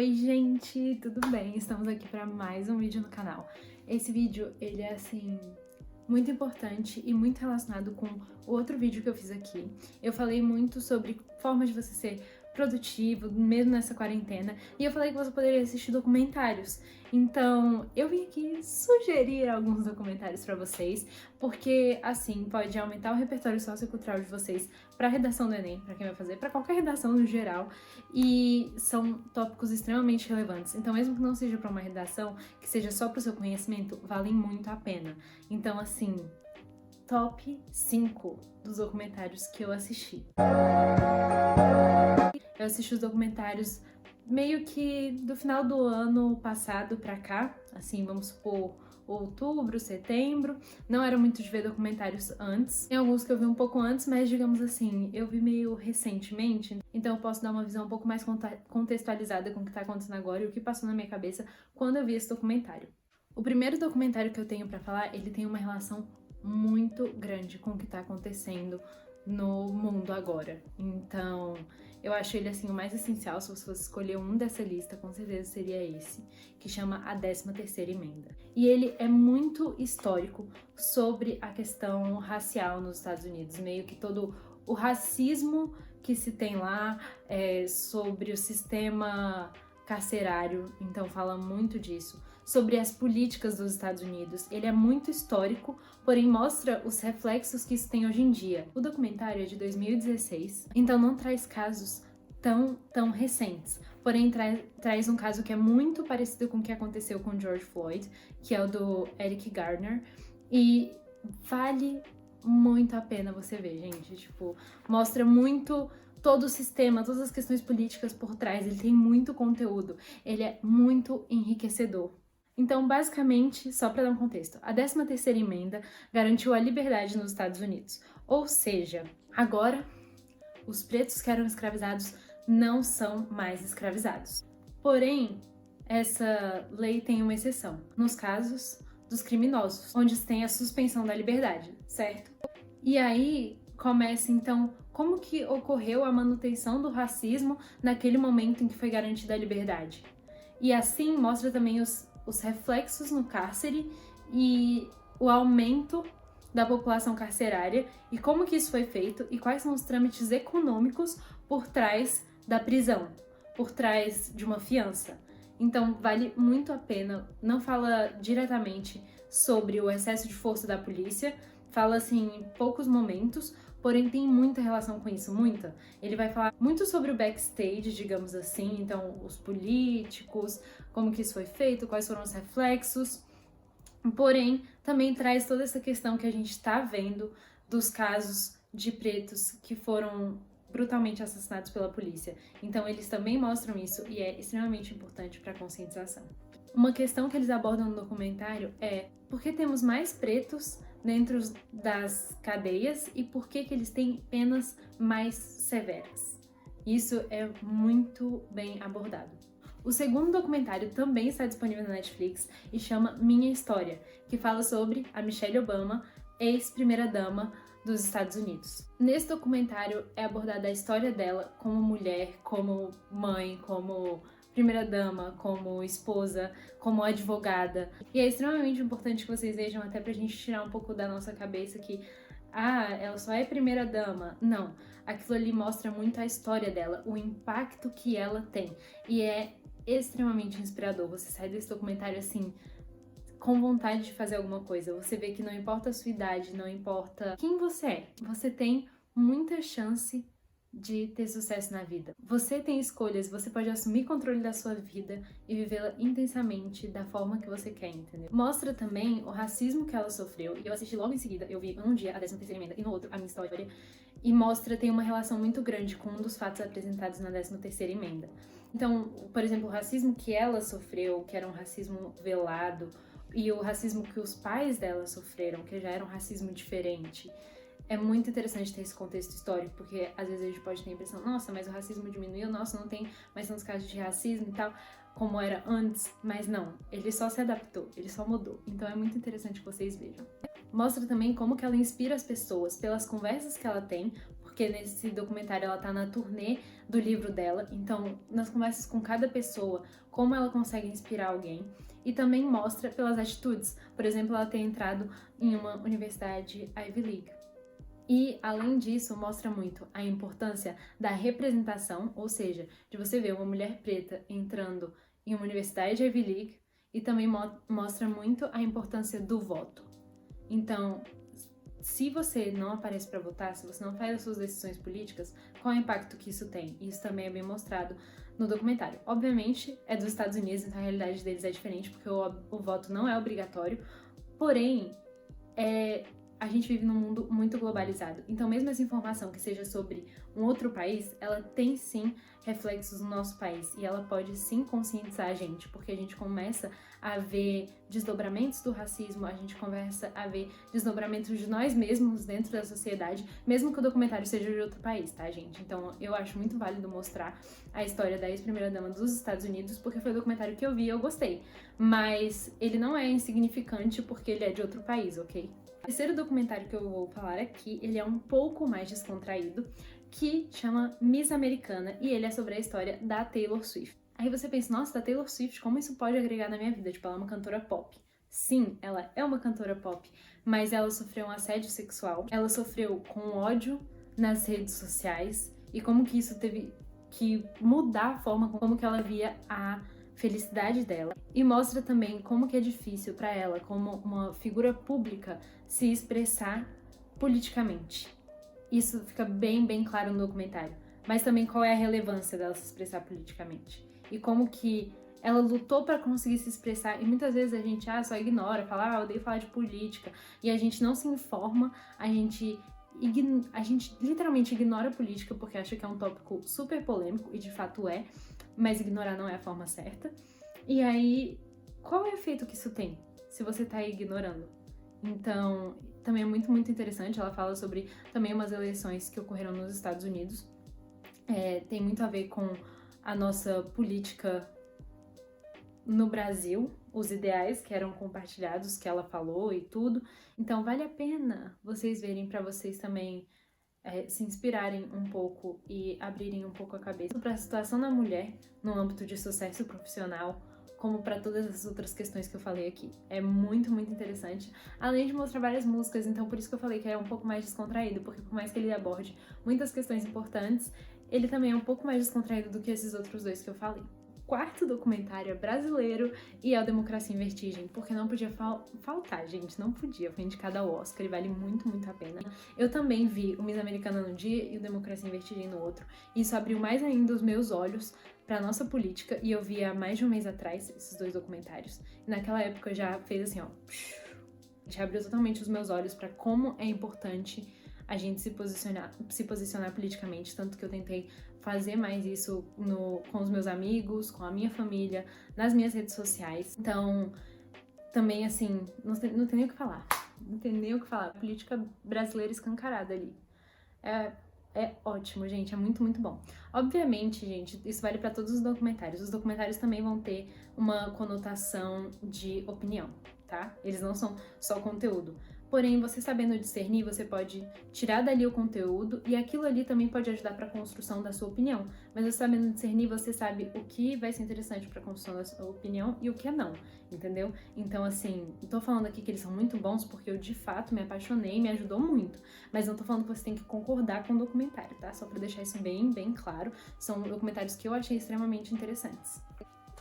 Oi gente, tudo bem? Estamos aqui para mais um vídeo no canal. Esse vídeo, ele é assim, muito importante e muito relacionado com o outro vídeo que eu fiz aqui. Eu falei muito sobre formas de você ser produtivo, mesmo nessa quarentena, e eu falei que você poderia assistir documentários. Então, eu vim aqui sugerir alguns documentários para vocês, porque assim pode aumentar o repertório sociocultural de vocês para a redação do Enem, para quem vai fazer, para qualquer redação no geral, e são tópicos extremamente relevantes. Então, mesmo que não seja para uma redação, que seja só para o seu conhecimento, valem muito a pena. Então, assim, top 5 dos documentários que eu assisti. Eu assisti os documentários meio que do final do ano passado pra cá, assim, vamos supor, outubro, setembro. Não era muito de ver documentários antes. Tem alguns que eu vi um pouco antes, mas digamos assim, eu vi meio recentemente, então eu posso dar uma visão um pouco mais contextualizada com o que tá acontecendo agora e o que passou na minha cabeça quando eu vi esse documentário. O primeiro documentário que eu tenho pra falar, ele tem uma relação muito grande com o que tá acontecendo no mundo agora. Então, eu acho ele assim o mais essencial. Se você fosse escolher um dessa lista, com certeza seria esse, que chama A 13ª Emenda. E ele é muito histórico sobre a questão racial nos Estados Unidos, meio que todo o racismo que se tem lá, sobre o sistema carcerário, então fala muito disso, sobre as políticas dos Estados Unidos. Ele é muito histórico, porém mostra os reflexos que isso tem hoje em dia. O documentário é de 2016, então não traz casos tão recentes, porém traz um caso que é muito parecido com o que aconteceu com George Floyd, que é o do Eric Garner, e vale muito a pena você ver, gente. Tipo, mostra muito todo o sistema, todas as questões políticas por trás. Ele tem muito conteúdo, ele é muito enriquecedor. Então, basicamente, só para dar um contexto, a 13ª Emenda garantiu a liberdade nos Estados Unidos. Ou seja, agora os pretos que eram escravizados não são mais escravizados. Porém, essa lei tem uma exceção, nos casos dos criminosos, onde tem a suspensão da liberdade, certo? E aí começa então como que ocorreu a manutenção do racismo naquele momento em que foi garantida a liberdade. E assim mostra também os reflexos no cárcere e o aumento da população carcerária e como que isso foi feito e quais são os trâmites econômicos por trás da prisão, por trás de uma fiança. Então vale muito a pena. Não fala diretamente sobre o excesso de força da polícia, fala assim em poucos momentos, porém tem muita relação com isso, muita. Ele vai falar muito sobre o backstage, digamos assim, então os políticos, como que isso foi feito, quais foram os reflexos, porém também traz toda essa questão que a gente está vendo dos casos de pretos que foram brutalmente assassinados pela polícia. Então eles também mostram isso e é extremamente importante para a conscientização. Uma questão que eles abordam no documentário é por que temos mais pretos dentro das cadeias e por que eles têm penas mais severas. Isso é muito bem abordado. O segundo documentário também está disponível na Netflix e chama Minha História, que fala sobre a Michelle Obama, ex-primeira-dama dos Estados Unidos. Nesse documentário é abordada a história dela como mulher, como mãe, como primeira-dama, como esposa, como advogada. E é extremamente importante que vocês vejam, até pra gente tirar um pouco da nossa cabeça que ela só é primeira-dama. Não, aquilo ali mostra muito a história dela, o impacto que ela tem. E é extremamente inspirador. Você sai desse documentário assim, com vontade de fazer alguma coisa. Você vê que não importa a sua idade, não importa quem você é, você tem muita chance de ter sucesso na vida. Você tem escolhas, você pode assumir controle da sua vida e vivê-la intensamente da forma que você quer, entendeu? Mostra também o racismo que ela sofreu, e eu assisti logo em seguida, eu vi um dia a 13ª Emenda e no outro a minha história, e mostra, tem uma relação muito grande com um dos fatos apresentados na 13ª Emenda. Então, por exemplo, o racismo que ela sofreu, que era um racismo velado, e o racismo que os pais dela sofreram, que já era um racismo diferente. É muito interessante ter esse contexto histórico, porque às vezes a gente pode ter a impressão, nossa, mas o racismo diminuiu, nossa, não tem mais tantos casos de racismo e tal, como era antes, mas não, ele só se adaptou, ele só mudou. Então é muito interessante que vocês vejam. Mostra também como que ela inspira as pessoas pelas conversas que ela tem, porque porque nesse documentário ela tá na turnê do livro dela, então nas conversas com cada pessoa, como ela consegue inspirar alguém, e também mostra pelas atitudes, por exemplo, ela ter entrado em uma universidade Ivy League. E, além disso, mostra muito a importância da representação, ou seja, de você ver uma mulher preta entrando em uma universidade Ivy League, e também mostra muito a importância do voto. Então, se você não aparece para votar, se você não faz as suas decisões políticas, qual é o impacto que isso tem? Isso também é bem mostrado no documentário. Obviamente, é dos Estados Unidos, então a realidade deles é diferente, porque o voto não é obrigatório, porém, a gente vive num mundo muito globalizado. Então, mesmo essa informação que seja sobre um outro país, ela tem sim reflexos no nosso país e ela pode sim conscientizar a gente, porque a gente começa a ver desdobramentos do racismo, a gente começa a ver desdobramentos de nós mesmos dentro da sociedade, mesmo que o documentário seja de outro país, tá, gente? Então, eu acho muito válido mostrar a história da ex-primeira-dama dos Estados Unidos, porque foi o documentário que eu vi e eu gostei. Mas ele não é insignificante porque ele é de outro país, ok? O terceiro documentário que eu vou falar aqui, ele é um pouco mais descontraído, que chama Miss Americana, e ele é sobre a história da Taylor Swift. Aí você pensa, nossa, da Taylor Swift, como isso pode agregar na minha vida? Tipo, ela é uma cantora pop. Sim, ela é uma cantora pop, mas ela sofreu um assédio sexual, ela sofreu com ódio nas redes sociais, e como que isso teve que mudar a forma como que ela via a felicidade dela, e mostra também como que é difícil para ela, como uma figura pública, se expressar politicamente. Isso fica bem claro no documentário, mas também qual é a relevância dela se expressar politicamente e como que ela lutou para conseguir se expressar, e muitas vezes a gente só ignora, fala, eu odeio falar de política, e a gente não se informa, a gente literalmente ignora a política porque acha que é um tópico super polêmico, e de fato é, mas ignorar não é a forma certa. E aí, qual é o efeito que isso tem, se você tá ignorando? Então, também é muito interessante, ela fala sobre também umas eleições que ocorreram nos Estados Unidos. Tem muito a ver com a nossa política no Brasil, os ideais que eram compartilhados, que ela falou e tudo. Então, vale a pena vocês verem para vocês também se inspirarem um pouco e abrirem um pouco a cabeça para a situação da mulher no âmbito de sucesso profissional, como para todas as outras questões que eu falei aqui. É muito interessante, além de mostrar várias músicas, então por isso que eu falei que é um pouco mais descontraído, porque por mais que ele aborde muitas questões importantes, ele também é um pouco mais descontraído do que esses outros dois que eu falei. Quarto documentário é brasileiro e é o Democracia em Vertigem, porque não podia faltar, gente, não podia, foi indicado ao Oscar e vale muito a pena. Eu também vi o Miss Americana no dia e o Democracia em Vertigem no outro, e isso abriu mais ainda os meus olhos para nossa política, e eu vi há mais de um mês atrás esses dois documentários, e naquela época já fez assim, já abriu totalmente os meus olhos para como é importante a gente se posicionar politicamente, tanto que eu tentei fazer mais isso com os meus amigos, com a minha família, nas minhas redes sociais. Então, também assim, não tem nem o que falar. Não tem nem o que falar. A política brasileira escancarada ali. É ótimo, gente, é muito bom. Obviamente, gente, isso vale para todos os documentários. Os documentários também vão ter uma conotação de opinião, tá? Eles não são só conteúdo. Porém, você sabendo discernir, você pode tirar dali o conteúdo e aquilo ali também pode ajudar para a construção da sua opinião. Mas você sabendo discernir, você sabe o que vai ser interessante para a construção da sua opinião e o que não, entendeu? Então, assim, não tô falando aqui que eles são muito bons porque eu, de fato, me apaixonei e me ajudou muito. Mas não tô falando que você tem que concordar com o documentário, tá? Só para deixar isso bem claro. São documentários que eu achei extremamente interessantes.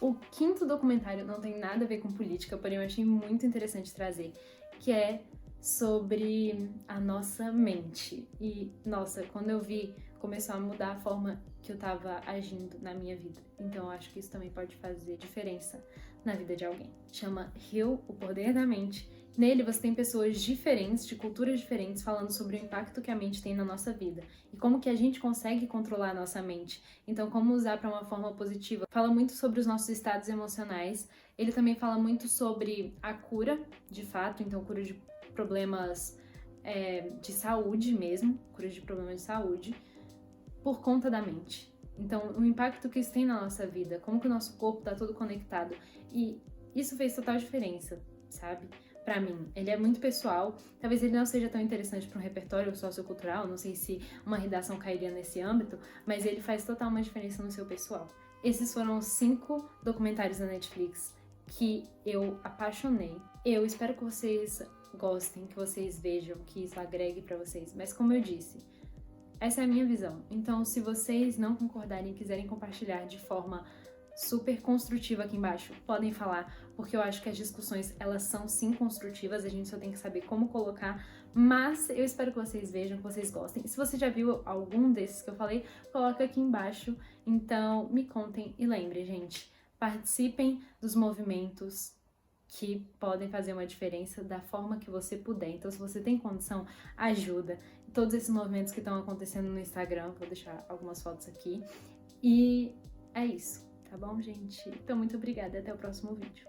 O quinto documentário não tem nada a ver com política, porém eu achei muito interessante trazer, que é sobre a nossa mente. E, nossa, quando eu vi, começou a mudar a forma que eu tava agindo na minha vida. Então eu acho que isso também pode fazer diferença na vida de alguém. Chama Heal, o Poder da Mente. Nele você tem pessoas diferentes, de culturas diferentes, falando sobre o impacto que a mente tem na nossa vida e como que a gente consegue controlar a nossa mente. Então, como usar para uma forma positiva. Fala muito sobre os nossos estados emocionais. Ele também fala muito sobre a cura, de fato, então cura de problemas de saúde mesmo, cura de problemas de saúde, por conta da mente. Então, o impacto que isso tem na nossa vida, como que o nosso corpo tá todo conectado. E isso fez total diferença, sabe? pra mim. Ele é muito pessoal, talvez ele não seja tão interessante para um repertório sociocultural, não sei se uma redação cairia nesse âmbito, mas ele faz total uma diferença no seu pessoal. Esses foram os 5 documentários da Netflix que eu apaixonei. Eu espero que vocês gostem, que vocês vejam, que isso agregue pra vocês, mas como eu disse, essa é a minha visão. Então, se vocês não concordarem e quiserem compartilhar de forma super construtiva aqui embaixo, podem falar, porque eu acho que as discussões, elas são sim construtivas, a gente só tem que saber como colocar, mas eu espero que vocês vejam, que vocês gostem. Se você já viu algum desses que eu falei, coloca aqui embaixo, então me contem e lembrem, gente, participem dos movimentos que podem fazer uma diferença da forma que você puder. Então, se você tem condição, ajuda. Todos esses movimentos que estão acontecendo no Instagram, vou deixar algumas fotos aqui. E é isso, tá bom, gente? Então, muito obrigada e até o próximo vídeo.